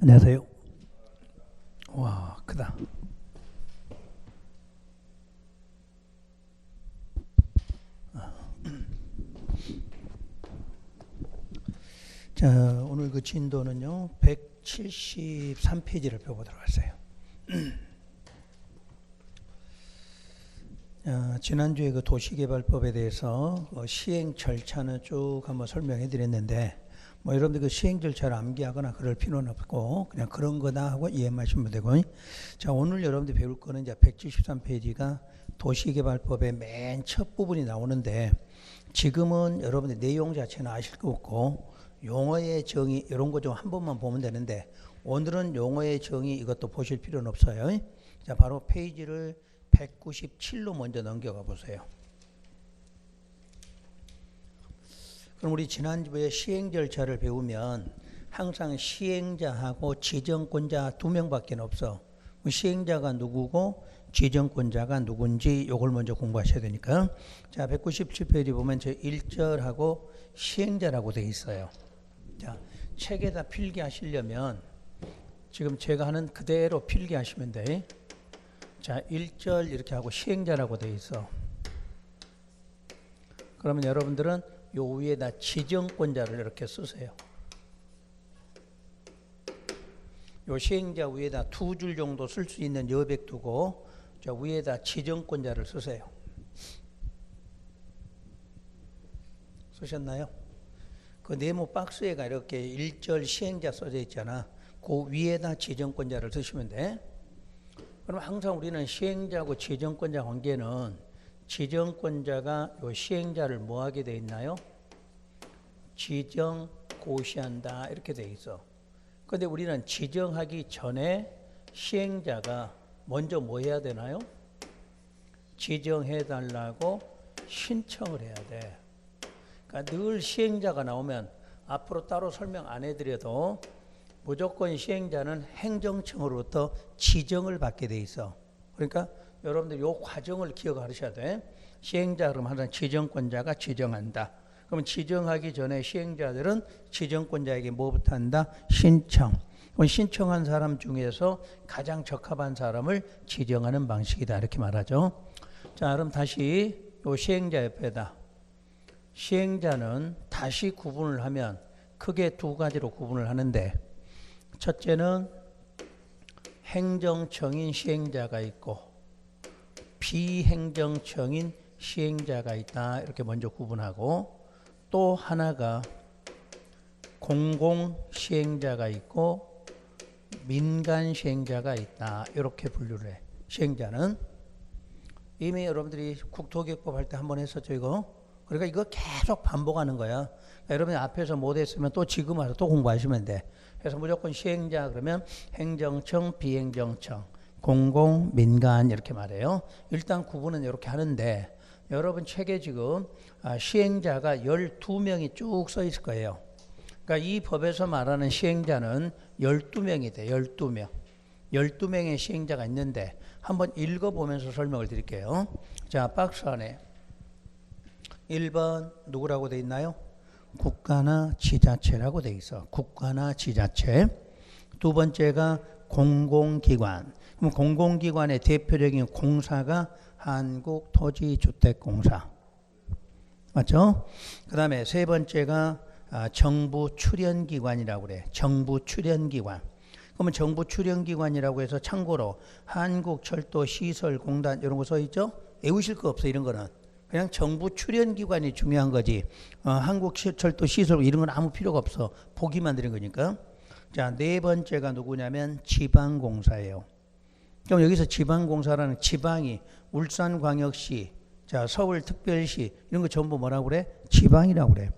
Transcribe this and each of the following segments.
안녕하세요. 와, 크다. 자, 오늘 그 진도는요, 173페이지를 펴보도록 하세요. 지난주에 그 도시개발법에 대해서 시행 절차는 쭉 한번 설명해 드렸는데, 뭐 여러분들 그 시행 절차를 암기하거나 그럴 필요는 없고, 그냥 그런 거다 하고 이해하시면 되고. 자, 오늘 여러분들 배울 거는 이제 173페이지가 도시개발법의 맨 첫 부분이 나오는데, 지금은 여러분들 내용 자체는 아실 거 없고, 용어의 정의 이런 거 좀 한 번만 보면 되는데, 오늘은 용어의 정의 이것도 보실 필요는 없어요. 자, 바로 페이지를 197로 먼저 넘겨가 보세요. 그럼 우리 지난주에 시행 절차를 배우면 항상 시행자하고 지정권자 두 명밖에 없어. 시행자가 누구고 지정권자가 누군지 이걸 먼저 공부하셔야 되니까. 자, 197페이지 보면 저 1절하고 시행자라고 되어 있어요. 자, 책에다 필기하시려면 지금 제가 하는 그대로 필기하시면 돼. 자, 1절 이렇게 하고 시행자라고 되어 있어. 그러면 여러분들은 요 위에다 지정권자를 이렇게 쓰세요. 요 시행자 위에다 두 줄 정도 쓸 수 있는 여백 두고 저 위에다 지정권자를 쓰세요. 쓰셨나요? 그 네모 박스에가 이렇게 1절 시행자 써져 있잖아. 그 위에다 지정권자를 쓰시면 돼. 그럼 항상 우리는 시행자하고 지정권자 관계는 지정권자가 요 시행자를 뭐 하게 돼 있나요? 지정, 고시한다 이렇게 돼 있어. 근데 우리는 지정하기 전에 시행자가 먼저 뭐 해야 되나요? 지정해 달라고 신청을 해야 돼. 그러니까 늘 시행자가 나오면 앞으로 따로 설명 안 해드려도 무조건 시행자는 행정청으로부터 지정을 받게 돼 있어. 그러니까 여러분들 이 과정을 기억하셔야 돼. 시행자 그러면 항상 지정권자가 지정한다. 그러면 지정하기 전에 시행자들은 지정권자에게 뭐부터 한다? 신청. 그럼 신청한 사람 중에서 가장 적합한 사람을 지정하는 방식이다. 이렇게 말하죠. 자, 그럼 다시 이 시행자 옆에다. 시행자는 다시 구분을 하면 크게 두 가지로 구분을 하는데, 첫째는 행정청인 시행자가 있고 비행정청인 시행자가 있다. 이렇게 먼저 구분하고, 또 하나가 공공시행자가 있고 민간시행자가 있다. 이렇게 분류를 해. 시행자는 이미 여러분들이 국토개혁법 할 때 한번 했었죠, 이거. 그러니까 이거 계속 반복하는 거야. 그러니까 여러분이 앞에서 못했으면 또 지금 와서 또 공부하시면 돼. 그래서 무조건 시행자 그러면 행정청, 비행정청, 공공, 민간 이렇게 말해요. 일단 구분은 이렇게 하는데, 여러분 책에 지금 시행자가 12명이 쭉 써 있을 거예요. 그러니까 이 법에서 말하는 시행자는 12명이 돼. 12명. 12명의 시행자가 있는데 한번 읽어보면서 설명을 드릴게요. 자, 박스 안에 1번 누구라고 돼 있나요? 국가나 지자체라고 돼 있어. 국가나 지자체. 두 번째가 공공기관. 그럼 공공기관의 대표적인 공사가 한국토지주택공사. 맞죠? 그 다음에 세 번째가 정부 출연기관이라고 그래. 정부 출연기관. 그러면 정부 출연기관이라고 해서 참고로 한국철도시설공단 이런 거 써 있죠? 외우실 거 없어, 이런 거는. 그냥 정부 출연기관이 중요한 거지. 한국철도시설 이런 건 아무 필요가 없어. 보기만 드린 거니까. 자, 네 번째가 누구냐면 지방공사예요. 그럼 여기서 지방공사라는 지방이 울산광역시, 자, 서울특별시 이런 거 전부 뭐라고 그래? 지방이라고 그래.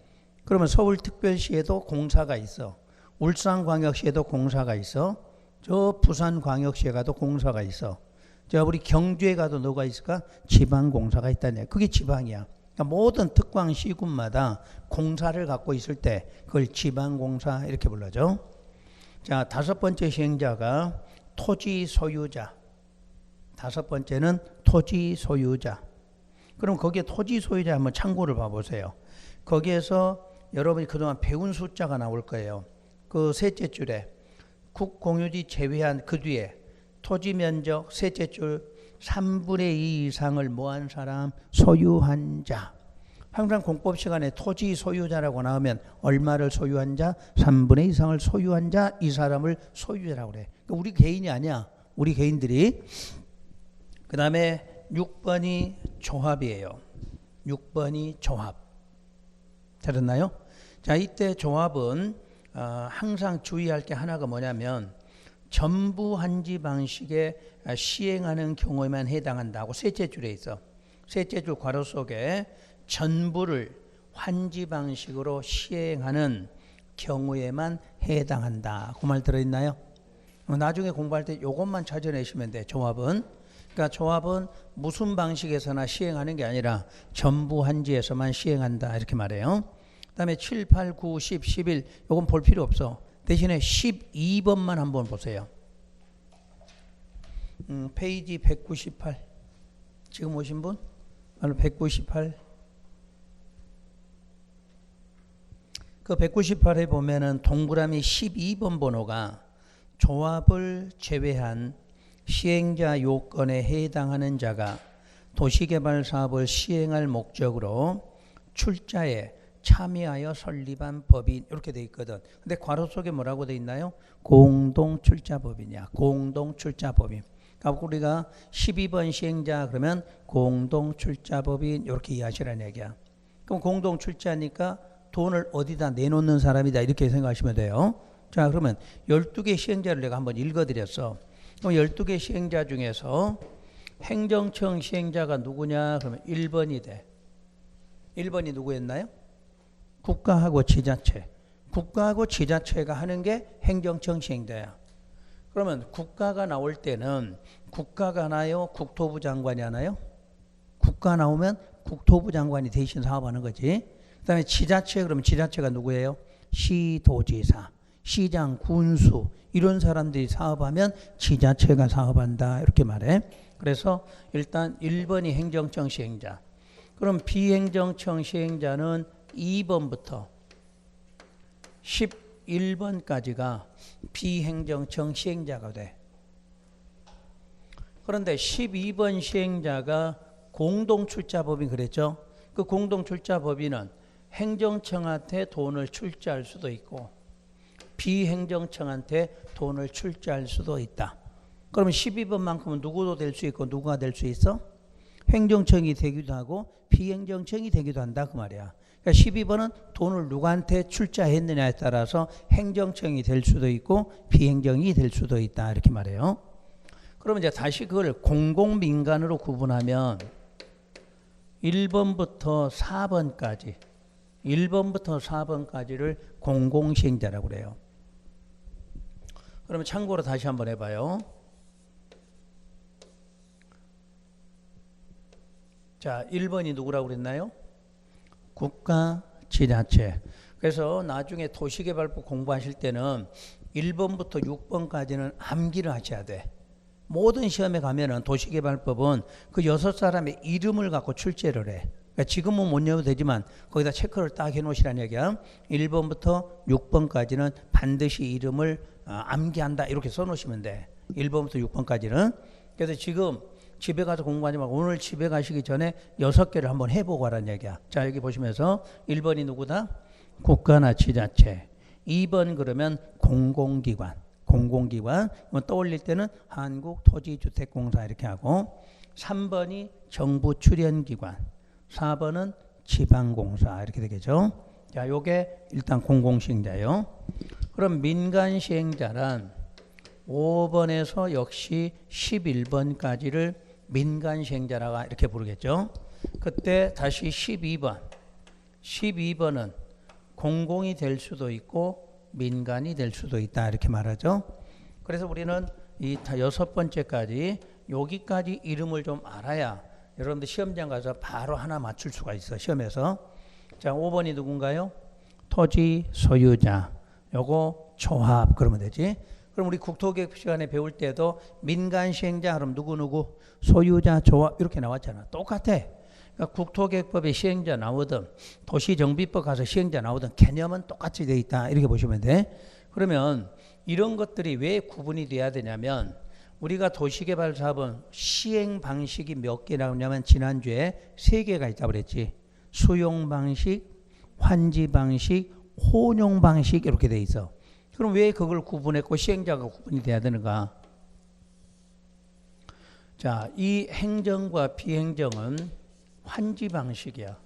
그러면 서울특별시에도 공사가 있어. 울산광역시에도 공사가 있어. 저 부산광역시에 가도 공사가 있어. 자, 우리 경주에 가도 누가 있을까? 지방공사가 있다네. 그게 지방이야. 그러니까 모든 특광시군마다 공사를 갖고 있을 때 그걸 지방공사 이렇게 불러죠. 자, 다섯 번째 시행자가 토지 소유자. 다섯 번째는 토지 소유자. 그럼 거기에 토지 소유자 한번 참고를 봐보세요. 거기에서 여러분이 그동안 배운 숫자가 나올 거예요. 그 셋째 줄에 국공유지 제외한 그 뒤에 토지 면적 셋째 줄 3분의 2 이상을 뭐한 사람? 소유한 자. 항상 공법 시간에 토지 소유자라고 나오면 얼마를 소유한 자? 3분의 2 이상을 소유한 자, 이 사람을 소유자라고 그래. 그러니까 우리 개인이 아니야. 우리 개인들이. 그 다음에 6번이 조합이에요. 6번이 조합. 잘했나요? 자, 이때 조합은 항상 주의할 게 하나가 뭐냐면 전부 환지 방식에 시행하는 경우에만 해당한다고 셋째 줄에 있어. 셋째 줄 괄호 속에 전부를 환지 방식으로 시행하는 경우에만 해당한다. 그 말 들어있나요? 나중에 공부할 때 이것만 찾아내시면 돼. 조합은. 그러니까 조합은 무슨 방식에서나 시행하는 게 아니라 전부 환지에서만 시행한다. 이렇게 말해요. 그 다음에 7, 8, 9, 10, 11 이건 볼 필요 없어. 대신에 12번만 한번 보세요. 페이지 198 지금 오신 분? 198 그 198에 보면은 동그라미 12번 번호가 조합을 제외한 시행자 요건에 해당하는 자가 도시개발 사업을 시행할 목적으로 출자에 참여하여 설립한 법인 이렇게 돼 있거든. 근데 괄호 속에 뭐라고 돼 있나요? 공동출자법인이야. 공동출자법인. 그러니까 우리가 12번 시행자 그러면 공동출자법인 이렇게 이해하시라는 얘기야. 그럼 공동출자니까 돈을 어디다 내놓는 사람이다 이렇게 생각하시면 돼요. 자, 그러면 12개 시행자를 내가 한번 읽어드렸어. 그럼 12개 시행자 중에서 행정청 시행자가 누구냐? 그러면 1번이 돼. 1번이 누구였나요? 국가하고 지자체. 국가하고 지자체가 하는 게 행정청 시행자야. 그러면 국가가 나올 때는 국가가 나요? 국토부 장관이 하나요? 국가 나오면 국토부 장관이 대신 사업하는 거지. 그 다음에 지자체 그러면 지자체가 누구예요? 시도지사, 시장, 군수 이런 사람들이 사업하면 지자체가 사업한다 이렇게 말해. 그래서 일단 1번이 행정청 시행자. 그럼 비행정청 시행자는 2번부터 11번까지가 비행정청 시행자가 돼. 그런데 12번 시행자가 공동출자법인 그랬죠. 그 공동출자법인은 행정청한테 돈을 출자할 수도 있고 비행정청한테 돈을 출자할 수도 있다. 그러면 12번만큼은 누구도 될 수 있고 누구가 될 수 있어? 행정청이 되기도 하고 비행정청이 되기도 한다 그 말이야. 그러니까 12번은 돈을 누구한테 출자했느냐에 따라서 행정청이 될 수도 있고 비행정이 될 수도 있다 이렇게 말해요. 그러면 이제 다시 그걸 공공민간으로 구분하면 1번부터 4번까지 1번부터 4번까지를 공공시행자라고 그래요. 그러면 참고로 다시 한번 해봐요. 자, 1번이 누구라고 그랬나요? 국가, 지자체. 그래서 나중에 도시개발법 공부하실 때는 1번부터 6번까지는 암기를 하셔야 돼. 모든 시험에 가면은 도시개발법은 그 6사람의 이름을 갖고 출제를 해. 그러니까 지금은 못 외워도 되지만 거기다 체크를 딱 해놓으시라는 얘기야. 1번부터 6번까지는 반드시 이름을 암기한다 이렇게 써놓으시면 돼. 1번부터 6번까지는. 그래서 지금 집에 가서 공부하지 말고 오늘 집에 가시기 전에 6개를 한번 해보고 하라는 얘기야. 자, 여기 보시면서 1번이 누구다? 국가나 지자체. 2번 그러면 공공기관. 공공기관. 떠올릴 때는 한국토지주택공사 이렇게 하고 3번이 정부 출연기관. 4번은 지방공사 이렇게 되겠죠. 자, 요게 일단 공공시행자예요. 그럼 민간시행자란 5번에서 역시 11번까지를 민간시행자라고 이렇게 부르겠죠. 그때 다시 12번. 12번은 공공이 될 수도 있고 민간이 될 수도 있다 이렇게 말하죠. 그래서 우리는 이 6번째까지 여기까지 이름을 좀 알아야 여러분들 시험장 가서 바로 하나 맞출 수가 있어 시험에서. 자, 5번이 누군가요? 토지 소유자. 요거 조합 그러면 되지. 그럼 우리 국토개혁 시간에 배울 때도 민간시행자 그럼 누구누구 소유자 조합 이렇게 나왔잖아. 똑같아. 그러니까 국토개혁법에 시행자 나오든 도시정비법 가서 시행자 나오든 개념은 똑같이 돼 있다 이렇게 보시면 돼. 그러면 이런 것들이 왜 구분이 돼야 되냐면 우리가 도시개발사업은 시행 방식이 몇 개 나오냐면 지난주에 3개가 있다고 그랬지. 수용 방식, 환지 방식, 혼용 방식 이렇게 돼 있어. 그럼 왜 그걸 구분했고 시행자가 구분이 돼야 되는가? 자, 이 행정과 비행정은 환지 방식이야.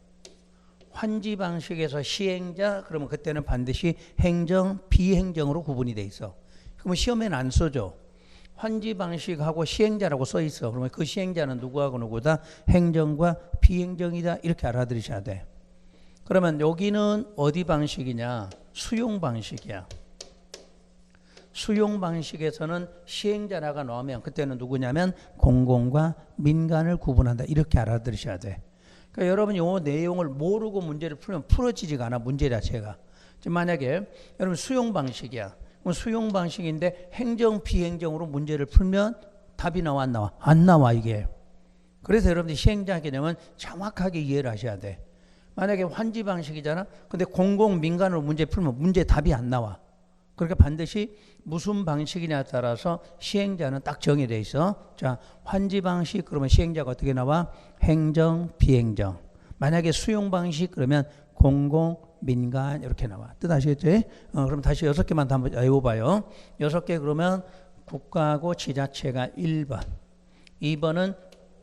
환지 방식에서 시행자 그러면 그때는 반드시 행정, 비행정으로 구분이 돼 있어. 그러면 시험에는 안 써줘. 환지 방식하고 시행자라고 써 있어. 그러면 그 시행자는 누구하고 누구다? 행정과 비행정이다. 이렇게 알아들으셔야 돼. 그러면 여기는 어디 방식이냐? 수용 방식이야. 수용 방식에서는 시행자라가 나오면 그때는 누구냐면 공공과 민간을 구분한다. 이렇게 알아들으셔야 돼. 그러니까 여러분 이 내용을 모르고 문제를 풀면 풀어지지가 않아. 문제 자체가. 만약에 여러분 수용 방식이야. 그럼 수용 방식인데 행정 비행정으로 문제를 풀면 답이 나와 안 나와? 안 나와 이게. 그래서 여러분들이 시행자 개념은 정확하게 이해를 하셔야 돼. 만약에 환지 방식이잖아. 근데 공공 민간으로 문제 풀면 문제 답이 안 나와. 그러니까 반드시 무슨 방식이냐에 따라서 시행자는 딱 정해져 있어. 자, 환지 방식 그러면 시행자가 어떻게 나와? 행정, 비행정. 만약에 수용 방식 그러면 공공, 민간 이렇게 나와. 뜻 아시겠죠? 그럼 다시 6개만 한번 외워봐요. 6개 그러면 국가하고 지자체가 1번. 2번은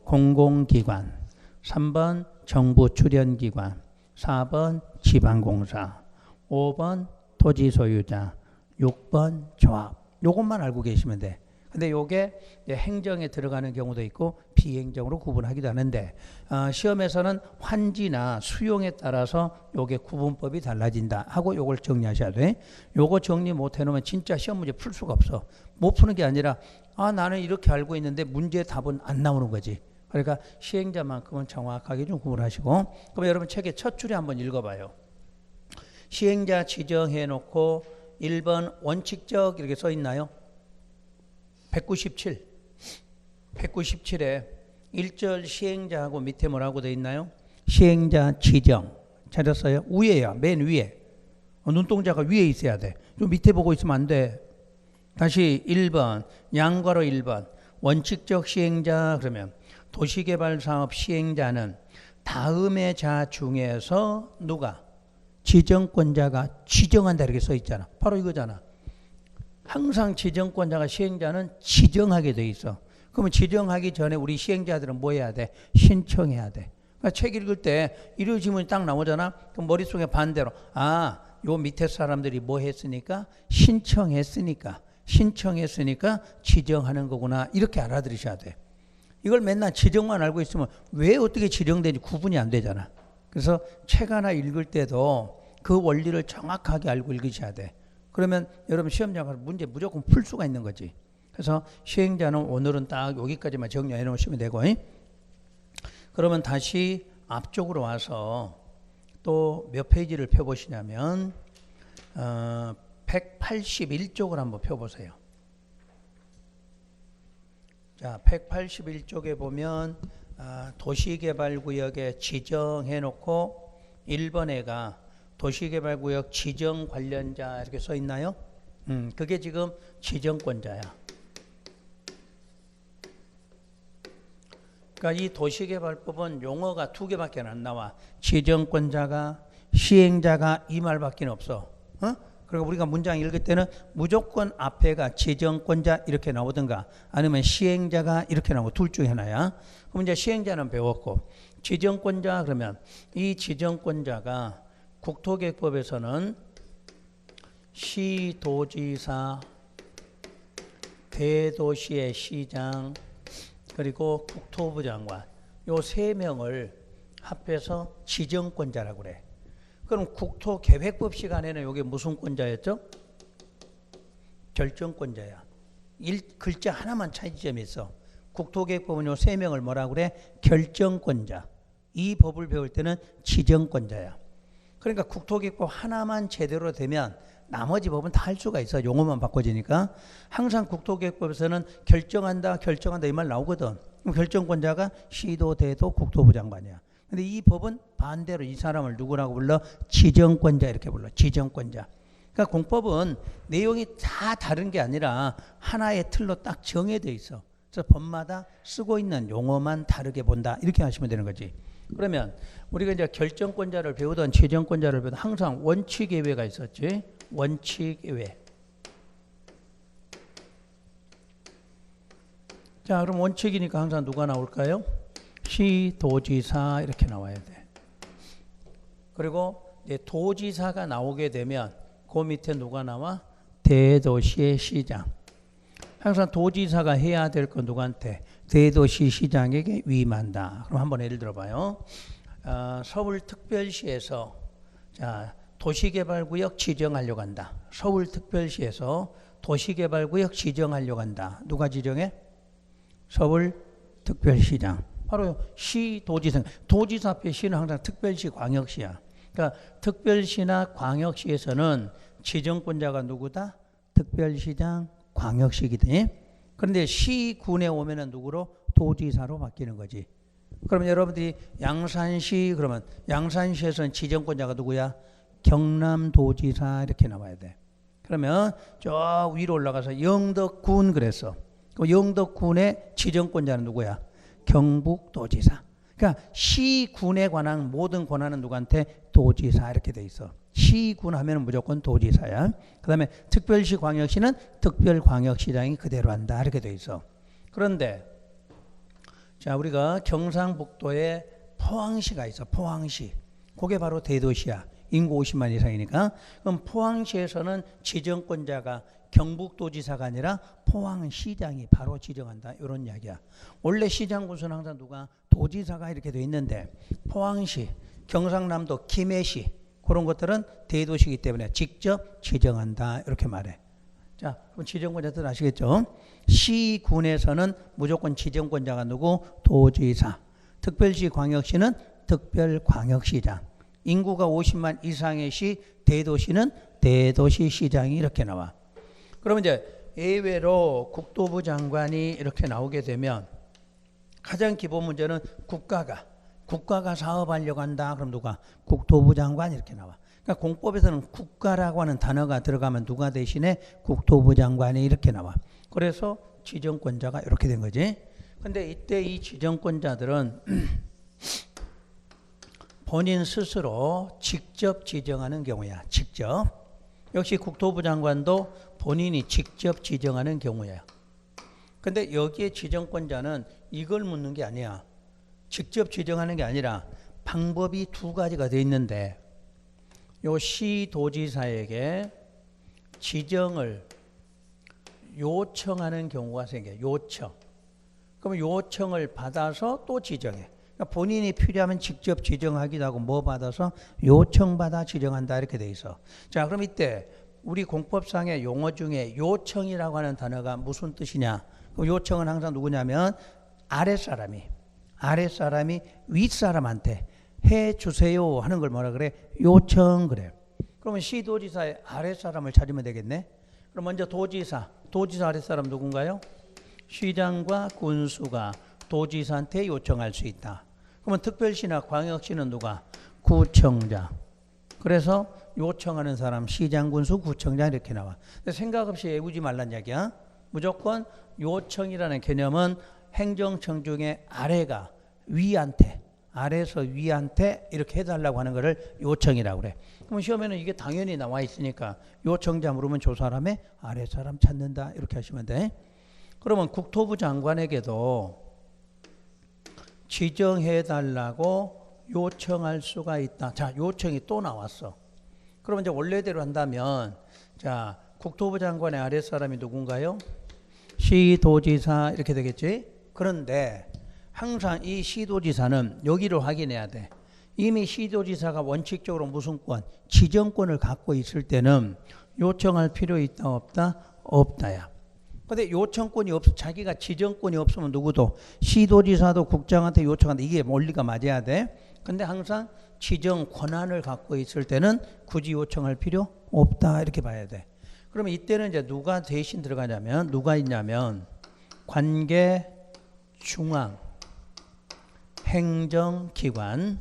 공공기관. 3번 정부 출연기관. 4번 지방공사. 5번 토지소유자. 6번 조합. 요것만 알고 계시면 돼. 근데 요게 행정에 들어가는 경우도 있고 비행정으로 구분하기도 하는데 시험에서는 환지나 수용에 따라서 요게 구분법이 달라진다 하고 요걸 정리하셔야 돼. 요거 정리 못 해놓으면 진짜 시험 문제 풀 수가 없어. 못 푸는 게 아니라 나는 이렇게 알고 있는데 문제 답은 안 나오는 거지. 그러니까 시행자만큼은 정확하게 좀 구분하시고. 그럼 여러분 책의 첫 줄에 한번 읽어봐요. 시행자 지정해놓고 1번 원칙적 이렇게 써 있나요? 197. 197에 1절 시행자하고 밑에 뭐라고 돼 있나요? 시행자 지정. 찾았어요? 위에야. 맨 위에. 눈동자가 위에 있어야 돼. 좀 밑에 보고 있으면 안 돼. 다시 1번. 양괄호 1번. 원칙적 시행자 그러면 도시개발사업 시행자는 다음의 자 중에서 누가? 지정권자가 지정한다 이렇게 써 있잖아. 바로 이거잖아. 항상 지정권자가 시행자는 지정하게 돼 있어. 그러면 지정하기 전에 우리 시행자들은 뭐 해야 돼? 신청해야 돼. 그러니까 책 읽을 때 이런 질문이 딱 나오잖아. 그럼 머릿속에 반대로 요 밑에 사람들이 뭐 했으니까? 신청했으니까 지정하는 거구나. 이렇게 알아들으셔야 돼. 이걸 맨날 지정만 알고 있으면 왜 어떻게 지정되는지 구분이 안 되잖아. 그래서 책 하나 읽을 때도 그 원리를 정확하게 알고 읽으셔야 돼. 그러면 여러분 시험장에서 문제 무조건 풀 수가 있는 거지. 그래서 시행자는 오늘은 딱 여기까지만 정리해 놓으시면 되고. 그러면 다시 앞쪽으로 와서 또 몇 페이지를 펴보시냐면 181쪽을 한번 펴보세요. 자, 181쪽에 보면 도시개발구역에 지정해놓고 1번에가 도시개발구역 지정 관련자 이렇게 써 있나요? 그게 지금 지정권자야. 그러니까 이 도시개발법은 용어가 2개밖에 안 나와. 지정권자가 시행자가 이 말밖에 없어. 그리고 우리가 문장 읽을 때는 무조건 앞에가 지정권자 이렇게 나오든가 아니면 시행자가 이렇게 나오고 둘 중에 하나야. 그럼 이제 시행자는 배웠고 지정권자 그러면 이 지정권자가 국토계획법에서는 시도지사, 대도시의 시장 그리고 국토부 장관 요 3명을 합해서 지정권자라고 그래. 그럼 국토계획법 시간에는 이게 무슨 권자였죠? 결정권자야. 글자 하나만 차이점이 있어. 국토계획법은 요 3명을 뭐라고 그래? 결정권자. 이 법을 배울 때는 지정권자야. 그러니까 국토계획법 하나만 제대로 되면 나머지 법은 다 할 수가 있어. 용어만 바꿔지니까. 항상 국토계획법에서는 결정한다 이 말 나오거든. 그럼 결정권자가 시도, 대도, 국토부 장관이야. 근데 이 법은 반대로 이 사람을 누구라고 불러? 지정권자 이렇게 불러. 지정권자. 그러니까 공법은 내용이 다 다른 게 아니라 하나의 틀로 딱 정해져 있어. 그래서 법마다 쓰고 있는 용어만 다르게 본다. 이렇게 하시면 되는 거지. 그러면 우리가 이제 결정권자를 배우던 지정권자를 배우던 항상 원칙예외가 있었지. 원칙예외. 자, 그럼 원칙이니까 항상 누가 나올까요? 시도지사 이렇게 나와야 돼. 그리고 이제 도지사가 나오게 되면 그 밑에 누가 나와? 대도시의 시장. 항상 도지사가 해야 될 건 누구한테? 대도시 시장에게 위임한다. 그럼 한번 예를 들어봐요. 서울특별시에서 자, 도시개발구역 지정하려고 한다. 서울특별시에서 도시개발구역 지정하려고 한다. 누가 지정해? 서울특별시장. 바로 시도지사. 도지사 앞에 시는 항상 특별시, 광역시야. 그러니까 특별시나 광역시에서는 지정권자가 누구다? 특별시장, 광역시거든요. 그런데 시군에 오면은 누구로? 도지사로 바뀌는 거지. 그러면 여러분들이 양산시 그러면 양산시에서는 지정권자가 누구야? 경남도지사 이렇게 나와야 돼. 그러면 저 위로 올라가서 영덕군 그랬어. 그 영덕군의 지정권자는 누구야? 경북도지사. 그러니까 시군에 관한 모든 권한은 누구한테? 도지사 이렇게 돼 있어. 시군 하면 무조건 도지사야. 그 다음에 특별시 광역시는 특별광역시장이 그대로 한다 이렇게 돼 있어. 그런데 자 우리가 경상북도에 포항시가 있어. 포항시. 그게 바로 대도시야. 인구 50만 이상이니까. 그럼 포항시에서는 지정권자가 경북도지사가 아니라 포항시장이 바로 지정한다. 이런 이야기야. 원래 시장 군수는 항상 누가? 도지사가 이렇게 돼 있는데 포항시, 경상남도 김해시 그런 것들은 대도시이기 때문에 직접 지정한다. 이렇게 말해. 자, 그럼 지정권자들 아시겠죠? 시군에서는 무조건 지정권자가 누구? 도지사. 특별시, 광역시는 특별광역시장. 인구가 50만 이상의 시, 대도시는 대도시시장이 이렇게 나와. 그러면 이제 예외로 국토부 장관이 이렇게 나오게 되면 가장 기본 문제는 국가가 사업하려고 한다. 그럼 누가? 국토부 장관 이렇게 나와. 그러니까 공법에서는 국가라고 하는 단어가 들어가면 누가 대신에? 국토부 장관이 이렇게 나와. 그래서 지정권자가 이렇게 된 거지. 근데 이때 이 지정권자들은 본인 스스로 직접 지정하는 경우야. 직접. 역시 국토부 장관도 본인이 직접 지정하는 경우예요. 근데 여기에 지정권자는 이걸 묻는 게 아니야. 직접 지정하는 게 아니라 방법이 두 가지가 돼 있는데 요 시도지사에게 지정을 요청하는 경우가 생겨요. 요청. 그럼 요청을 받아서 또 지정해. 그러니까 본인이 필요하면 직접 지정하기도 하고 뭐 받아서 요청받아 지정한다 이렇게 돼 있어. 자, 그럼 이때 우리 공법상의 용어 중에 요청이라고 하는 단어가 무슨 뜻이냐? 그 요청은 항상 누구냐면 아랫사람이 윗사람한테 해주세요 하는 걸 뭐라 그래? 요청 그래. 그러면 시도지사의 아랫사람을 찾으면 되겠네. 그럼 먼저 도지사 아랫사람 누군가요? 시장과 군수가 도지사한테 요청할 수 있다. 그러면 특별시나 광역시는 누가? 구청장. 그래서 요청하는 사람 시장, 군수, 구청장 이렇게 나와. 생각 없이 외우지 말란 이야기야. 무조건 요청이라는 개념은 행정청 중에 아래가 위한테, 아래에서 위한테 이렇게 해달라고 하는 것을 요청이라고 그래. 그럼 시험에는 이게 당연히 나와 있으니까 요청자 물으면 저 사람의 아래 사람 찾는다 이렇게 하시면 돼. 그러면 국토부 장관에게도 지정해달라고 요청할 수가 있다. 자, 요청이 또 나왔어. 그러면 이제 원래대로 한다면 자, 국토부 장관의 아랫사람이 누군가요? 시도지사 이렇게 되겠지. 그런데 항상 이 시도지사는 여기를 확인해야 돼. 이미 시도지사가 원칙적으로 무슨 권? 지정권을 갖고 있을 때는 요청할 필요 있다 없다? 없다야. 근데 요청권이 자기가 지정권이 없으면 누구도 시도지사도 국장한테 요청한다. 이게 원리가 맞아야 돼. 근데 항상 지정 권한을 갖고 있을 때는 굳이 요청할 필요 없다 이렇게 봐야 돼. 그러면 이때는 이제 누가 대신 들어가냐면 누가 있냐면 관계 중앙 행정기관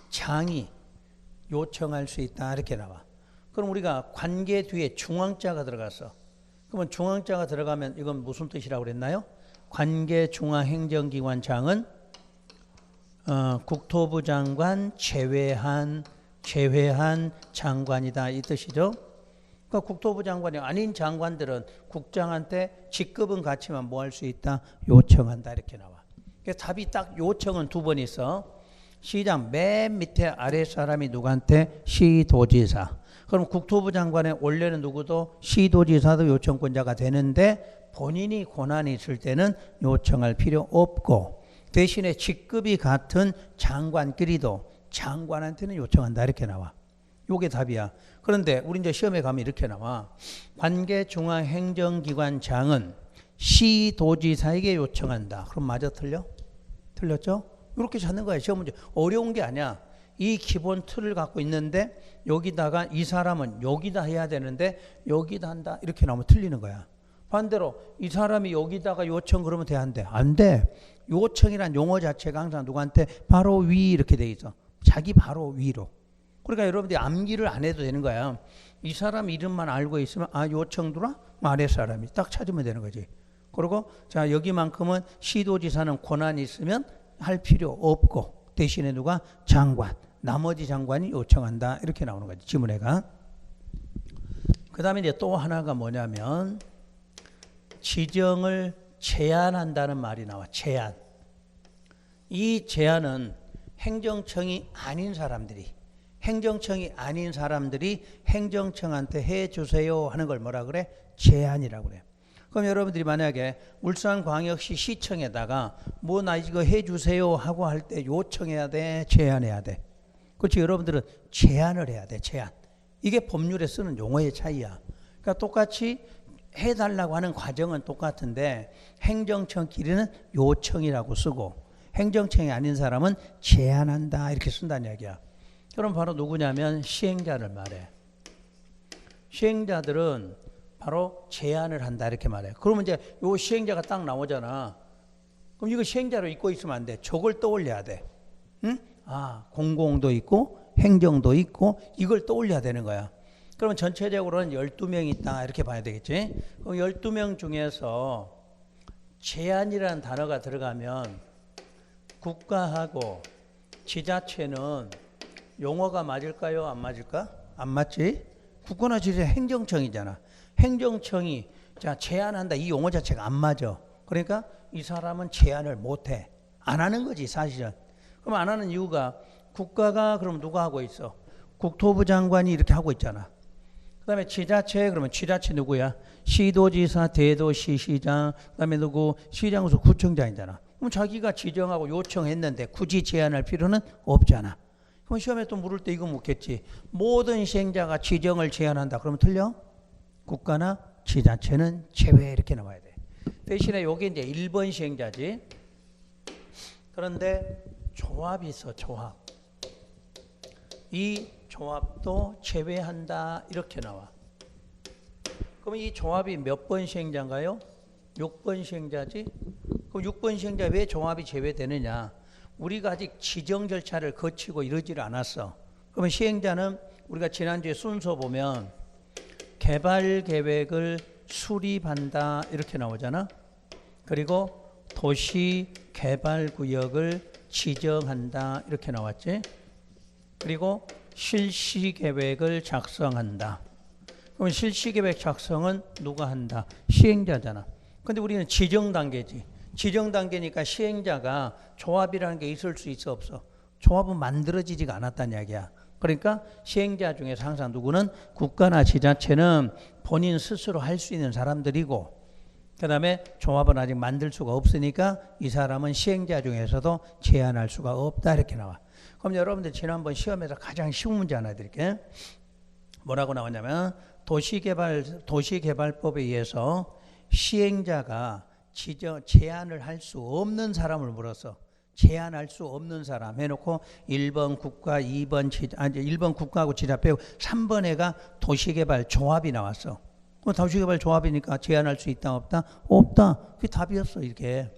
장이 요청할 수 있다 이렇게 나와. 그럼 우리가 관계 뒤에 중앙자가 들어갔어. 그러면 중앙자가 들어가면 이건 무슨 뜻이라고 그랬나요? 관계 중앙행정기관장은 국토부 장관 제외한 장관이다 이 뜻이죠. 그러니까 국토부 장관이 아닌 장관들은 국장한테 직급은 같지만 뭐 할 수 있다? 요청한다 이렇게 나와. 그래서 답이 딱 요청은 두 번 있어. 시장 맨 밑에 아래 사람이 누구한테? 시도지사. 그럼 국토부 장관의 원래는 누구도 시도지사도 요청권자가 되는데 본인이 권한이 있을 때는 요청할 필요 없고 대신에 직급이 같은 장관끼리도 장관한테는 요청한다 이렇게 나와. 요게 답이야. 그런데 우리 이제 시험에 가면 이렇게 나와. 관계중앙행정기관장은 시도지사에게 요청한다. 그럼 맞아 틀려? 틀렸죠? 이렇게 찾는 거야. 시험 문제. 어려운 게 아니야. 이 기본 틀을 갖고 있는데 여기다가 이 사람은 여기다 해야 되는데 여기다 한다. 이렇게 나오면 틀리는 거야. 반대로 이 사람이 여기다가 요청 그러면 돼? 안 돼? 안 돼. 요청이란 용어 자체가 항상 누구한테? 바로 위 이렇게 돼 있어. 자기 바로 위로. 그러니까 여러분들이 암기를 안 해도 되는 거야. 이 사람 이름만 알고 있으면 아 요청 들어와? 아래 사람이 딱 찾으면 되는 거지. 그리고 자 여기만큼은 시도지사는 권한이 있으면 할 필요 없고 대신에 누가? 장관. 나머지 장관이 요청한다. 이렇게 나오는 거지. 지문에가. 그 다음에 이제 또 하나가 뭐냐면 지정을 제한한다는 말이 나와. 제한. 이 제한은 행정청이 아닌 사람들이 행정청한테 해주세요 하는 걸 뭐라 그래? 제한이라고 그래. 그럼 여러분들이 만약에 울산광역시 시청에다가 뭐 나 이거 해주세요 하고 할 때 요청해야 돼? 제한해야 돼? 그렇지. 여러분들은 제한을 해야 돼. 제한. 이게 법률에 쓰는 용어의 차이야. 그러니까 똑같이 해달라고 하는 과정은 똑같은데 행정청끼리는 요청이라고 쓰고 행정청이 아닌 사람은 제한한다 이렇게 쓴다는 이야기야. 그럼 바로 누구냐면 시행자를 말해. 시행자들은 바로 제한을 한다 이렇게 말해. 그러면 이제 요 시행자가 딱 나오잖아. 그럼 이거 시행자로 잊고 있으면 안 돼. 저걸 떠올려야 돼. 응? 아, 공공도 있고 행정도 있고 이걸 떠올려야 되는 거야. 그러면 전체적으로는 12명 있다 이렇게 봐야 되겠지. 그럼 12명 중에서 제한이라는 단어가 들어가면 국가하고 지자체는 용어가 맞을까요? 안 맞을까? 안 맞지? 국가나 지자체 행정청이잖아. 행정청이 자 제한한다 이 용어 자체가 안 맞아. 그러니까 이 사람은 제한을 못해. 안 하는 거지 사실은. 그럼 안 하는 이유가 국가가 그럼 누가 하고 있어? 국토부 장관이 이렇게 하고 있잖아. 그 다음에 지자체 그러면 지자체 누구야? 시도지사, 대도시, 시장, 그 다음에 누구? 시장으로서 구청장이잖아. 그럼 자기가 지정하고 요청했는데 굳이 제한할 필요는 없잖아. 그럼 시험에 또 물을 때 이거 묻겠지. 모든 시행자가 지정을 제한한다. 그러면 틀려? 국가나 지자체는 제외 이렇게 나와야 돼. 대신에 여기 이제 1번 시행자지. 그런데 조합이 있어. 조합. 이 조합도 제외한다 이렇게 나와. 그럼 이 조합이 몇 번 시행자인가요? 6번 시행자지. 그럼 6번 시행자 왜 조합이 제외되느냐? 우리가 아직 지정 절차를 거치고 이러지를 않았어. 그러면 시행자는 우리가 지난주에 순서 보면 개발 계획을 수립한다 이렇게 나오잖아. 그리고 도시 개발 구역을 지정한다 이렇게 나왔지. 그리고 실시 계획을 작성한다. 그럼 실시 계획 작성은 누가 한다? 시행자잖아. 근데 우리는 지정 단계지. 지정 단계니까 시행자가 조합이라는 게 있을 수 있어 없어? 조합은 만들어지지가 않았다는 이야기야. 그러니까 시행자 중에서 항상 누구는 국가나 지자체는 본인 스스로 할 수 있는 사람들이고 그 다음에 조합은 아직 만들 수가 없으니까 이 사람은 시행자 중에서도 제한할 수가 없다 이렇게 나와. 그럼 여러분들 지난번 시험에서 가장 쉬운 문제 하나 드릴게요. 뭐라고 나왔냐면 도시개발법에 의해서 시행자가 제한을 할 수 없는 사람을 물었어. 제한할 수 없는 사람 해놓고 1번 국가, 1번 국가하고 지자 빼고 3번 애가 도시개발 조합이 나왔어. 도시개발 조합이니까 제한할 수 있다 없다? 없다. 그게 답이었어. 이렇게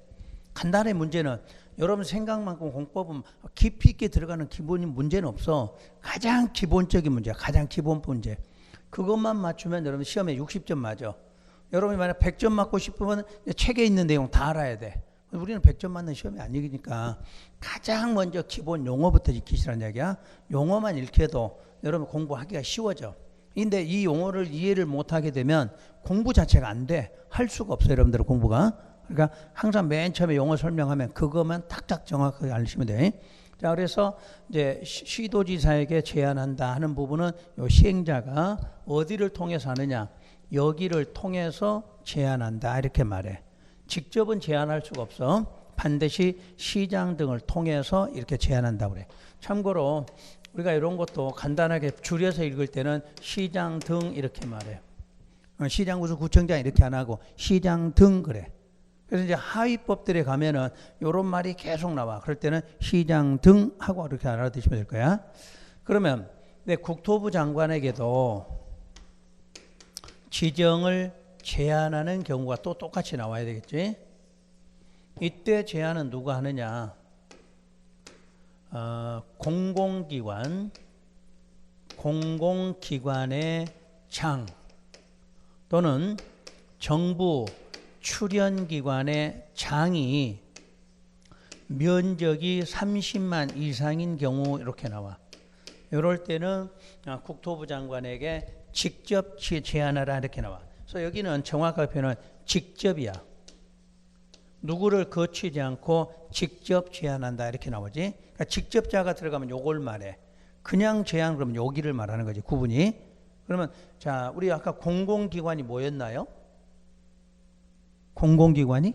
간단한 문제는 여러분 생각만큼 공법은 깊이 있게 들어가는 기본인 문제는 없어. 가장 기본적인 문제야. 가장 기본 문제. 그것만 맞추면 여러분 시험에 60점 맞아. 여러분이 만약 100점 맞고 싶으면 책에 있는 내용 다 알아야 돼. 우리는 100점 맞는 시험이 아니니까 가장 먼저 기본 용어부터 익히시라는 얘기야. 용어만 익혀도 여러분 공부하기가 쉬워져. 근데 이 용어를 이해를 못하게 되면 공부 자체가 안 돼. 할 수가 없어요, 여러분들 공부가. 그러니까 항상 맨 처음에 용어 설명하면 그것만 딱딱 정확하게 알시면 돼. 자, 그래서 이제 시도지사에게 제안한다 하는 부분은 요 시행자가 어디를 통해서 하느냐, 여기를 통해서 제안한다 이렇게 말해. 직접은 제안할 수가 없어. 반드시 시장 등을 통해서 이렇게 제안한다고 그래. 참고로 우리가 이런 것도 간단하게 줄여서 읽을 때는 시장 등 이렇게 말해. 시장 무슨 구청장 이렇게 안 하고 시장 등 그래. 그래서 이제 하위법들에 가면은 이런 말이 계속 나와. 그럴 때는 시장 등 하고 이렇게 알아두시면 될 거야. 그러면 내 국토부 장관에게도 지정을 제안하는 경우가 또 똑같이 나와야 되겠지. 이때 제안은 누가 하느냐? 공공기관의 장 또는 정부 출연기관의 장이 면적이 30만 이상인 경우 이렇게 나와. 이럴 때는 국토부 장관에게 직접 제안하라 이렇게 나와. 그래서 여기는 정확하게 표현은 직접이야. 누구를 거치지 않고 직접 제안한다 이렇게 나오지. 그러니까 직접자가 들어가면 요걸 말해. 그냥 제안 그러면 여기를 말하는 거지, 구분이. 그러면 자, 우리 아까 공공기관이 뭐였나요? 공공기관이?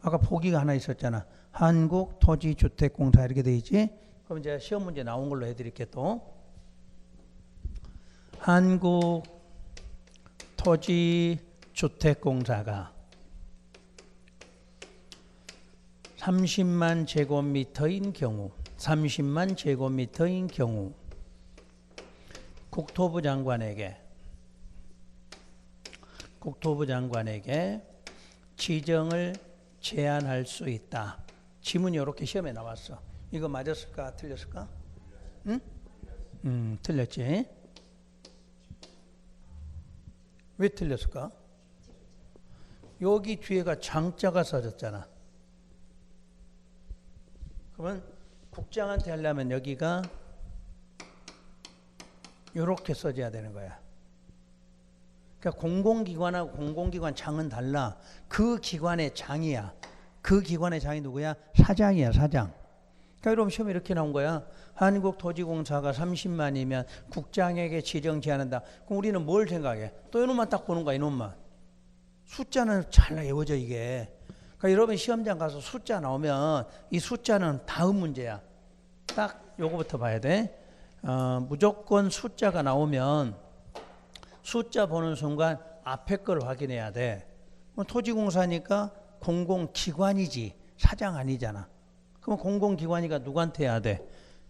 아까 보기가 하나 있었잖아. 한국토지주택공사 이렇게 돼 있지. 그럼 이제 시험 문제 나온 걸로 해드릴게 또. 한국토지주택공사가 30만 제곱미터인 경우, 30만 제곱미터인 경우 국토부 장관에게 지정을 제안할 수 있다. 지문이 이렇게 시험에 나왔어. 이거 맞았을까? 틀렸을까? 응? 틀렸지? 왜 틀렸을까? 여기 뒤에가 장자가 써졌잖아. 그러면 국장한테 하려면 여기가 이렇게 써져야 되는 거야. 그러니까 공공기관하고 공공기관 장은 달라. 그 기관의 장이야. 그 기관의 장이 누구야? 사장이야, 사장. 그러니까 여러분 시험에 이렇게 나온 거야. 한국토지공사가 30만이면 국장에게 지정 제안한다. 그럼 우리는 뭘 생각해? 또 이놈만 딱 보는 거야, 이놈만. 숫자는 잘 외워져 이게. 그러니까 여러분 시험장 가서 숫자 나오면 이 숫자는 다음 문제야. 딱 요거부터 봐야 돼. 무조건 숫자가 나오면 숫자 보는 순간 앞에 걸 확인해야 돼. 토지공사니까 공공기관이지 사장 아니잖아. 그럼 공공기관이가 누구한테 해야 돼?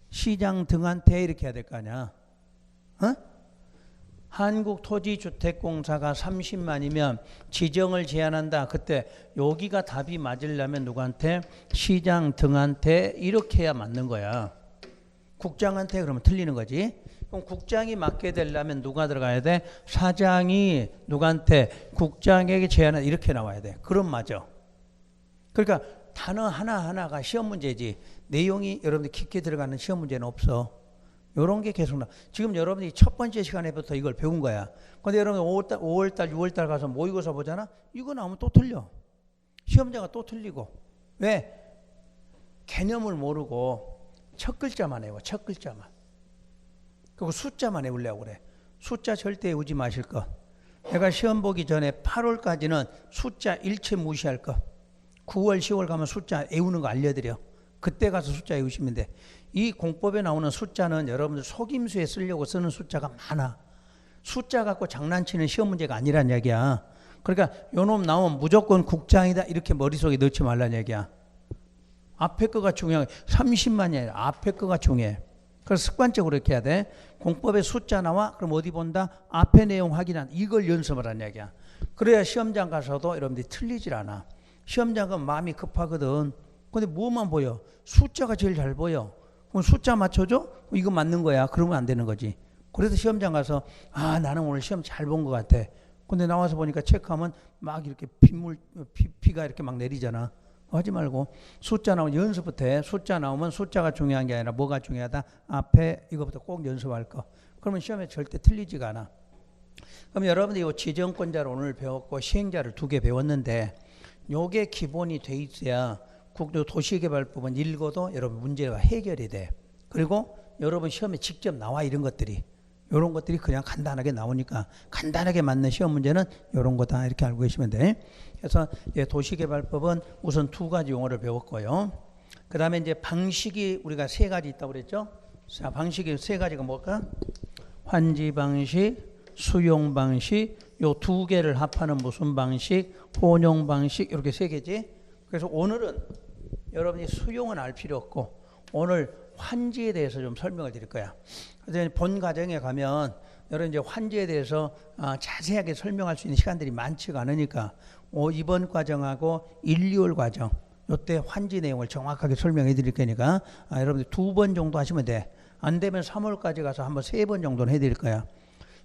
시장 등한테 이렇게 해야 될 거 아니야. 어? 한국토지주택공사가 30만이면 지정을 제안한다. 그때 여기가 답이 맞으려면 누구한테? 시장 등한테 이렇게 해야 맞는 거야. 국장한테 그러면 틀리는 거지. 그럼 국장이 맡게 되려면 누가 들어가야 돼? 사장이 누구한테? 국장에게 제안을 이렇게 나와야 돼. 그럼 맞아. 그러니까 단어 하나하나가 시험 문제지 내용이 여러분들 깊게 들어가는 시험 문제는 없어. 이런 게 계속 나. 지금 여러분이 첫 번째 시간에부터 이걸 배운 거야. 근데 여러분 5월달, 6월달 가서 모의고사 보잖아? 이거 나오면 또 틀려. 시험자가 또 틀리고. 왜? 개념을 모르고 첫 글자만 외워. 첫 글자만. 그리고 숫자만 외우려고 그래. 숫자 절대 외우지 마실 것. 내가 시험 보기 전에 8월까지는 숫자 일체 무시할 것. 9월, 10월 가면 숫자 외우는 거 알려드려. 그때 가서 숫자 외우시면 돼. 이 공법에 나오는 숫자는 여러분들 속임수에 쓰려고 쓰는 숫자가 많아. 숫자 갖고 장난치는 시험 문제가 아니란 얘기야. 그러니까 요놈 나오면 무조건 국장이다 이렇게 머릿속에 넣지 말란 얘기야. 앞에 거가 중요해. 30만이 아니라 앞에 거가 중요해. 그래서 습관적으로 이렇게 해야 돼. 공법에 숫자 나와? 그럼 어디 본다? 앞에 내용 확인한 이걸 연습을 하는 얘기야. 그래야 시험장 가서도 여러분들이 틀리질 않아. 시험장은 마음이 급하거든. 근데 뭐만 보여? 숫자가 제일 잘 보여. 그럼 숫자 맞춰줘? 이거 맞는 거야. 그러면 안 되는 거지. 그래서 시험장 가서 아 나는 오늘 시험 잘 본 것 같아. 근데 나와서 보니까 체크하면 막 이렇게 피가 이렇게 막 내리잖아. 하지 말고 숫자 나오면 연습부터 해. 숫자 나오면 숫자가 중요한 게 아니라 뭐가 중요하다? 앞에 이거부터 꼭 연습할 거. 그러면 시험에 절대 틀리지가 않아. 그럼 여러분들이 이 지정권자를 오늘 배웠고 시행자를 2개 배웠는데 요게 기본이 돼 있어야 국토 도시개발법은 읽어도 여러분 문제가 해결이 돼. 그리고 여러분 시험에 직접 나와 이런 것들이. 이런 것들이 그냥 간단하게 나오니까 간단하게 맞는 시험 문제는 이런 거다 이렇게 알고 계시면 돼. 그래서 도시개발법은 우선 2가지 용어를 배웠고요. 그 다음에 이제 방식이 우리가 3가지 있다고 그랬죠. 자, 방식이 3가지가 뭘까? 환지 방식, 수용 방식, 요 2개를 합하는 무슨 방식, 혼용 방식 이렇게 3개지. 그래서 오늘은 여러분이 수용은 알 필요 없고 오늘 환지에 대해서 좀 설명을 드릴 거야. 그래서 본 과정에 가면 여러분 이제 환지에 대해서 자세하게 설명할 수 있는 시간들이 많지가 않으니까 이번 과정하고 1, 2월 과정 이때 환지 내용을 정확하게 설명해 드릴 거니까 여러분들 2번 정도 하시면 돼. 안 되면 3월까지 가서 한번 3번 정도는 해 드릴 거야.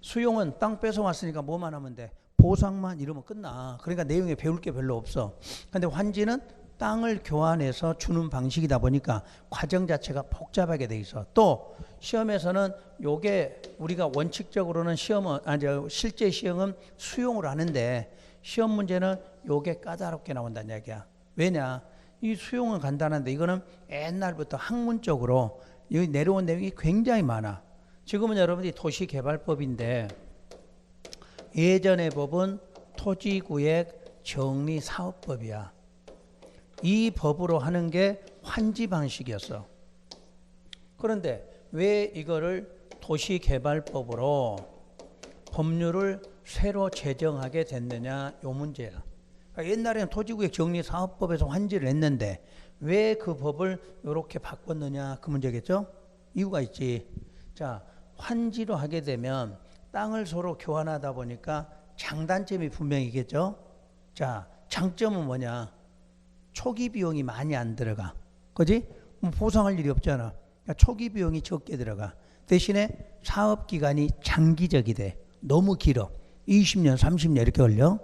수용은 땅 뺏어 왔으니까 뭐만 하면 돼? 보상만 이러면 끝나. 그러니까 내용에 배울 게 별로 없어. 근데 환지는 땅을 교환해서 주는 방식이다 보니까 과정 자체가 복잡하게 돼 있어. 또 시험에서는 요게 우리가 원칙적으로는 실제 시험은 수용을 하는데 시험 문제는 요게 까다롭게 나온다는 얘기야. 왜냐? 이 수용은 간단한데 이거는 옛날부터 학문적으로 여기 내려온 내용이 굉장히 많아. 지금은 여러분들이 도시개발법인데 예전의 법은 토지구획 정리사업법이야. 이 법으로 하는 게 환지 방식이었어. 그런데 왜 이거를 도시개발법으로 법률을 새로 제정하게 됐느냐 요 문제야. 그러니까 옛날에는 토지구획 정리사업법에서 환지를 했는데 왜 그 법을 이렇게 바꿨느냐 그 문제겠죠. 이유가 있지. 자, 환지로 하게 되면 땅을 서로 교환하다 보니까 장단점이 분명히 있겠죠. 자, 장점은 뭐냐? 초기 비용이 많이 안 들어가. 그지? 뭐 보상할 일이 없잖아. 그러니까 초기 비용이 적게 들어가. 대신에 사업 기간이 장기적이 돼. 너무 길어. 20년, 30년 이렇게 걸려.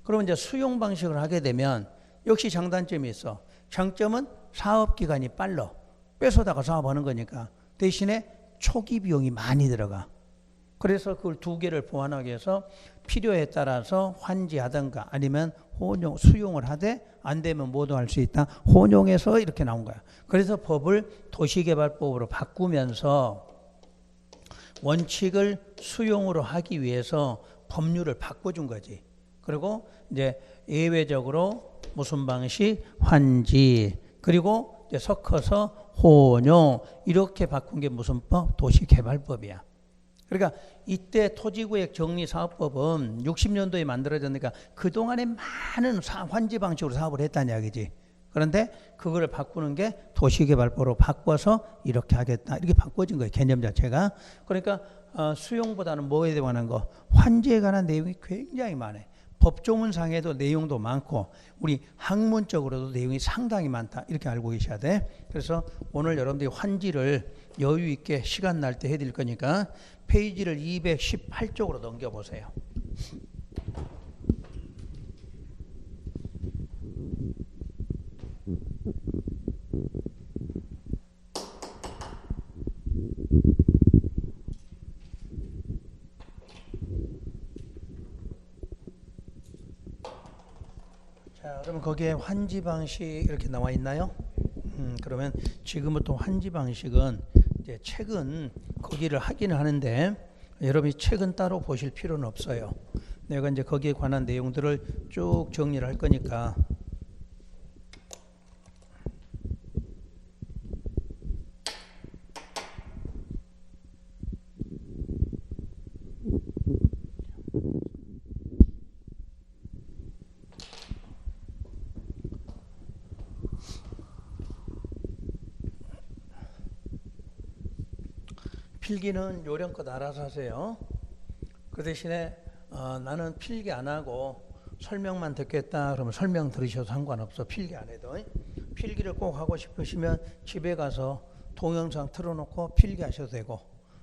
그러면 이제 수용 방식을 하게 되면 역시 장단점이 있어. 장점은 사업 기간이 빨라. 뺏어다가 사업하는 거니까. 대신에 초기 비용이 많이 들어가. 그래서 그걸 2개를 보완하기 위해서 필요에 따라서 환지하든가 아니면 수용을 하되 안 되면 뭐도 할 수 있다. 혼용해서 이렇게 나온 거야. 그래서 법을 도시개발법으로 바꾸면서 원칙을 수용으로 하기 위해서 법률을 바꿔준 거지. 그리고 이제 예외적으로 무슨 방식? 환지. 그리고 이제 섞어서 혼용. 이렇게 바꾼 게 무슨 법? 도시개발법이야. 그러니까 이때 토지구획 정리사업법은 60년도에 만들어졌으니까 그동안에 많은 환지 방식으로 사업을 했다는 이야기지. 그런데 그거를 바꾸는 게 도시개발법으로 바꿔서 이렇게 하겠다. 이렇게 바꿔진 거예요. 개념 자체가. 그러니까 수용보다는 뭐에 관한 거? 환지에 관한 내용이 굉장히 많아요. 법조문상에도 내용도 많고 우리 학문적으로도 내용이 상당히 많다. 이렇게 알고 계셔야 돼. 그래서 오늘 여러분들이 환지를 여유 있게 시간 날 때 해드릴 거니까 페이지를 218쪽으로 넘겨보세요. 자, 그러면 거기에 환지 방식 이렇게 나와 있나요? 그러면 지금부터 환지 방식은 이제 책은 거기를 하기는 하는데 여러분이 책은 따로 보실 필요는 없어요. 내가 이제 거기에 관한 내용들을 쭉 정리를 할 거니까. 필기는 요령껏 알아서 하세요. 그 대신에 나는 필기 안 하고 설명만 듣겠다 그러면 설명 들으셔도 상관없어. 필기 안 해도. 필기를 꼭 하고 싶으시면 집에 가서 동영상 틀어놓고 필기하셔도 되고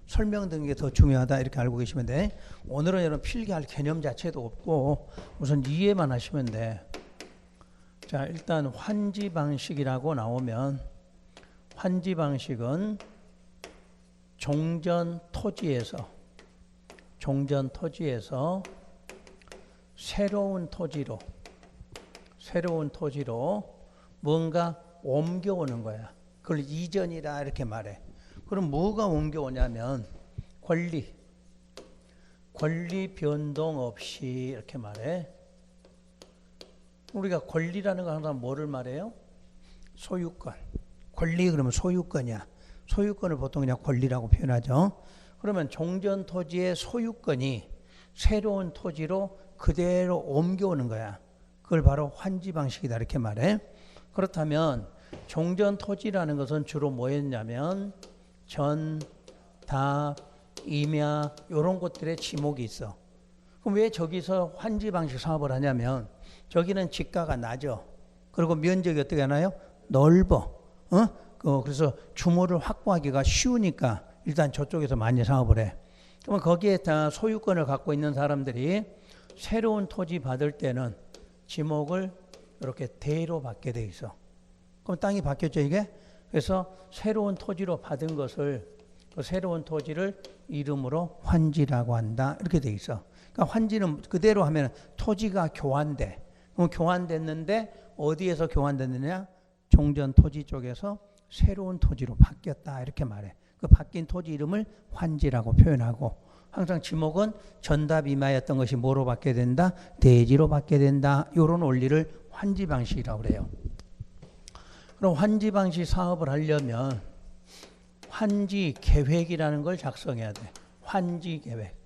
설명드리는 게 더 중요하다 이렇게 알고 계시면 돼. 오늘은 여러분 필기할 개념 자체도 없고 우선 이해만 하시면 돼. 자, 일단 환지 방식이라고 나오면 환지 방식은 종전 토지에서 새로운 토지로 뭔가 옮겨오는 거야. 그걸 이전이다 이렇게 말해. 그럼 뭐가 옮겨오냐면 권리 변동 없이 이렇게 말해. 우리가 권리라는 거 항상 뭐를 말해요? 소유권. 권리 그러면 소유권이야. 소유권을 보통 그냥 권리라고 표현하죠. 그러면 종전 토지의 소유권이 새로운 토지로 그대로 옮겨오는 거야. 그걸 바로 환지 방식이다 이렇게 말해. 그렇다면 종전 토지라는 것은 주로 뭐였냐면 전, 답, 임야 이런 것들의 지목이 있어. 그럼 왜 저기서 환지 방식 사업을 하냐면 저기는 지가가 낮아. 그리고 면적이 어떻게 하나요? 넓어. 그래서 규모를 확보하기가 쉬우니까 일단 저쪽에서 많이 사업을 해. 그러면 거기에 다 소유권을 갖고 있는 사람들이 새로운 토지 받을 때는 지목을 이렇게 대로 받게 돼 있어. 그럼 땅이 바뀌었죠 이게? 그래서 새로운 토지로 받은 것을 그 새로운 토지를 이름으로 환지라고 한다 이렇게 돼 있어. 그러니까 환지는 그대로 하면 토지가 교환돼. 그럼 교환됐는데 어디에서 교환됐느냐? 종전 토지 쪽에서 새로운 토지로 바뀌었다 이렇게 말해. 그 바뀐 토지 이름을 환지라고 표현하고 항상 지목은 전답 임하였던 것이 뭐로 받게 된다? 대지로 받게 된다. 이런 원리를 환지 방식이라고 그래요. 그럼 환지 방식 사업을 하려면 환지 계획이라는 걸 작성해야 돼. 환지 계획.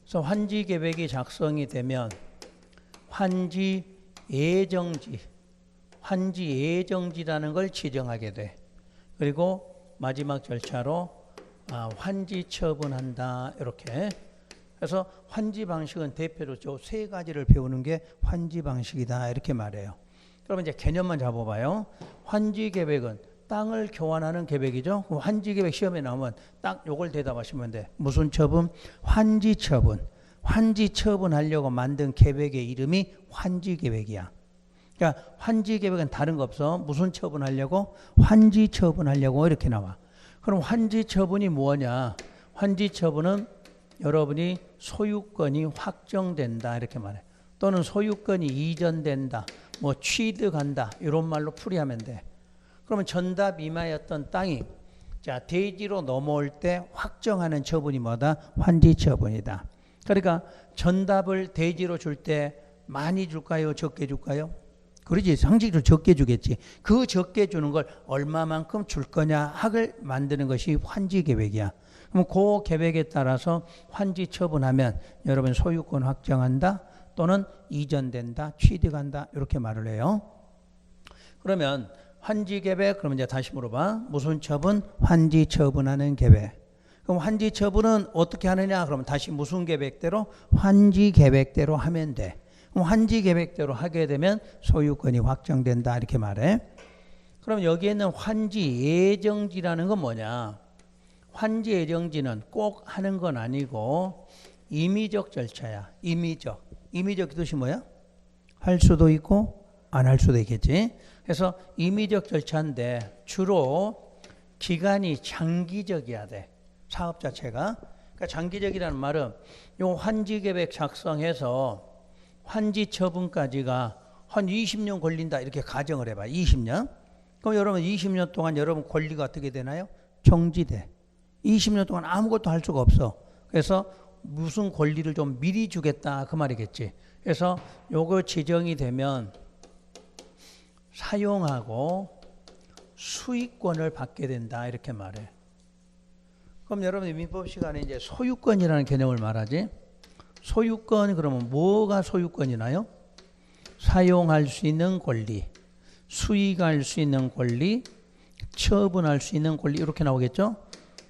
그래서 환지 계획이 작성이 되면 환지 예정지라는 걸 지정하게 돼. 그리고 마지막 절차로 환지 처분한다 이렇게. 그래서 환지 방식은 대표로 저 세 가지를 배우는 게 환지 방식이다 이렇게 말해요. 그러면 이제 개념만 잡아봐요. 환지 계획은 땅을 교환하는 계획이죠. 환지 계획 시험에 나오면 딱 요걸 대답하시면 돼. 무슨 처분? 환지 처분. 환지 처분하려고 만든 계획의 이름이 환지 계획이야. 그러니까 환지 계획은 다른 거 없어. 무슨 처분하려고? 환지 처분하려고 이렇게 나와. 그럼 환지 처분이 뭐냐? 환지 처분은 여러분이 소유권이 확정된다 이렇게 말해. 또는 소유권이 이전된다. 뭐 취득한다. 이런 말로 풀이하면 돼. 그러면 전답 임하였던 땅이 자 대지로 넘어올 때 확정하는 처분이 뭐다? 환지 처분이다. 그러니까 전답을 대지로 줄 때 많이 줄까요? 적게 줄까요? 그러지. 상식적으로 적게 주겠지. 그 적게 주는 걸 얼마만큼 줄 거냐 학을 만드는 것이 환지 계획이야. 그럼 그 계획에 따라서 환지 처분하면 여러분 소유권 확정한다 또는 이전된다, 취득한다 이렇게 말을 해요. 그러면 환지 계획 그러면 이제 다시 물어봐. 무슨 처분? 환지 처분하는 계획. 그럼 환지 처분은 어떻게 하느냐? 그러면 다시 무슨 계획대로? 환지 계획대로 하면 돼. 그럼 환지 계획대로 하게 되면 소유권이 확정된다 이렇게 말해. 그럼 여기에 있는 환지 예정지라는 건 뭐냐? 환지 예정지는 꼭 하는 건 아니고 임의적 절차야. 임의적 뜻이 뭐야? 할 수도 있고 안 할 수도 있겠지. 그래서 임의적 절차인데 주로 기간이 장기적이어야 돼. 사업 자체가. 그러니까 장기적이라는 말은 요 환지 계획 작성해서 환지 처분까지가 한 20년 걸린다 이렇게 가정을 해봐. 20년. 그럼 여러분 20년 동안 여러분 권리가 어떻게 되나요? 정지돼. 20년 동안 아무것도 할 수가 없어. 그래서 무슨 권리를 좀 미리 주겠다 그 말이겠지. 그래서 요거 지정이 되면 사용하고 수익권을 받게 된다 이렇게 말해. 그럼 여러분이 민법 시간에 이제 소유권이라는 개념을 말하지. 소유권 그러면 뭐가 소유권이나요? 사용할 수 있는 권리, 수익할 수 있는 권리, 처분할 수 있는 권리 이렇게 나오겠죠?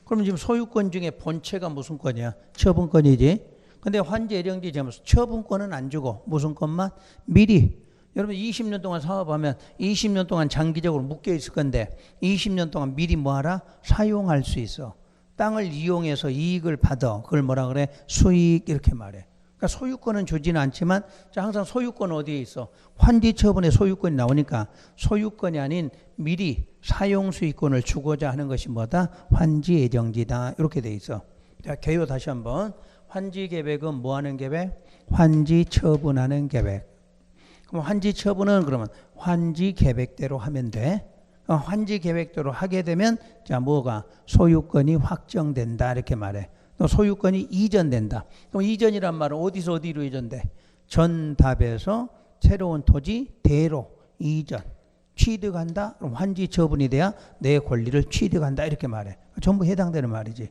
그럼 지금 소유권 중에 본체가 무슨 권이야? 처분권이지. 근데 환지 예정지 지금 처분권은 안 주고 무슨 권만? 미리. 여러분 20년 동안 사업하면 20년 동안 장기적으로 묶여 있을 건데 20년 동안 미리 뭐하라? 사용할 수 있어. 땅을 이용해서 이익을 받아. 그걸 뭐라 그래? 수익 이렇게 말해. 그러니까 소유권은 주지는 않지만 자, 항상 소유권 어디에 있어? 환지처분에 소유권이 나오니까 소유권이 아닌 미리 사용수익권을 주고자 하는 것이 뭐다? 환지예정지다. 이렇게 돼 있어. 자, 개요 다시 한번. 환지계획은 뭐 하는 계획? 환지처분하는 계획. 그럼 환지처분은 그러면 환지계획대로 하면 돼. 환지계획대로 하게 되면 자, 뭐가? 소유권이 확정된다. 이렇게 말해. 또 소유권이 이전된다. 그럼 이전이란 말은 어디서 어디로 이전돼? 전답에서 새로운 토지 대로 이전. 취득한다. 그럼 환지 처분이 돼야 내 권리를 취득한다. 이렇게 말해. 전부 해당되는 말이지.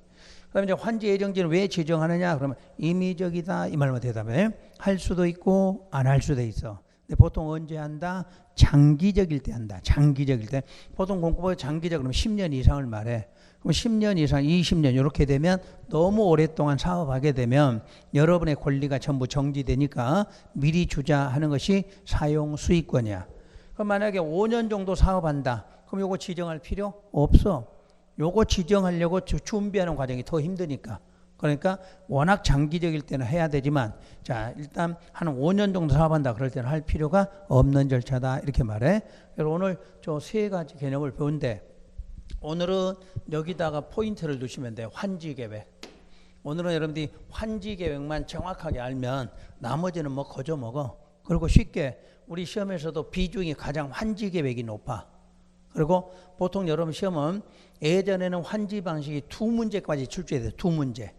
그럼 이제 환지 예정지는 왜 지정하느냐? 그러면 임의적이다. 이 말만 대답해. 할 수도 있고 안 할 수도 있어. 근데 보통 언제 한다? 장기적일 때 한다. 장기적일 때. 보통 공법에 장기적 그러면 10년 이상을 말해. 그럼 10년 이상, 20년 이렇게 되면 너무 오랫동안 사업하게 되면 여러분의 권리가 전부 정지되니까 미리 주자 하는 것이 사용 수익권이야. 그럼 만약에 5년 정도 사업한다. 그럼 요거 지정할 필요 없어. 요거 지정하려고 준비하는 과정이 더 힘드니까. 그러니까 워낙 장기적일 때는 해야 되지만 자, 일단 한 5년 정도 사업한다. 그럴 때는 할 필요가 없는 절차다. 이렇게 말해. 그래서 오늘 저 세 가지 개념을 배운데 오늘은 여기다가 포인트를 두시면 돼요. 환지계획. 오늘은 여러분들이 환지계획만 정확하게 알면 나머지는 뭐 거저 먹어. 그리고 쉽게 우리 시험에서도 비중이 가장 환지계획이 높아. 그리고 보통 여러분 시험은 예전에는 환지 방식이 두 문제까지 출제돼요. 두 문제.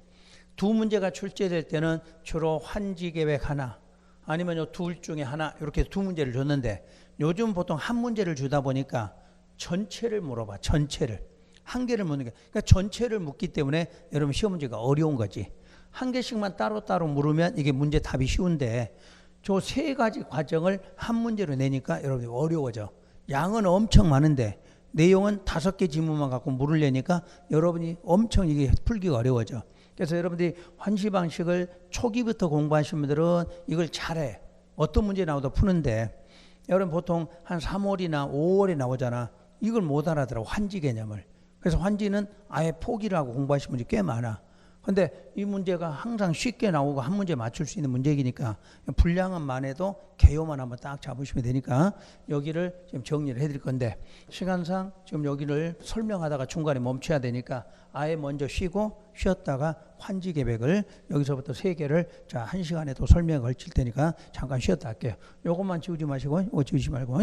두 문제가 출제될 때는 주로 환지계획 하나 아니면 요 둘 중에 하나 이렇게 두 문제를 줬는데 요즘 보통 한 문제를 주다 보니까 전체를 물어봐. 전체를. 한 개를 묻는 게. 그러니까 전체를 묻기 때문에 여러분 시험 문제가 어려운 거지. 한 개씩만 따로따로 물으면 이게 문제 답이 쉬운데 저 세 가지 과정을 한 문제로 내니까 여러분이 어려워져. 양은 엄청 많은데 내용은 5개 지문만 갖고 물으려니까 여러분이 엄청 이게 풀기가 어려워져. 그래서 여러분들이 환시 방식을 초기부터 공부하신 분들은 이걸 잘해. 어떤 문제 나오도 푸는데 여러분 보통 한 3월이나 5월에 나오잖아. 이걸 못 알아들어. 환지 개념을. 그래서 환지는 아예 포기를 하고 공부하신 분이 꽤 많아. 근데 이 문제가 항상 쉽게 나오고 한 문제 맞출 수 있는 문제이니까 분량은만 해도 개요만 한번 딱 잡으시면 되니까 여기를 지금 정리를 해드릴 건데 시간상 지금 여기를 설명하다가 중간에 멈춰야 되니까 아예 먼저 쉬고 쉬었다가 환지 계획을 여기서부터 3개를 자 1시간에 더 설명을 걸칠 테니까 잠깐 쉬었다 할게요. 요것만 지우지 마시고 이거 지우지 말고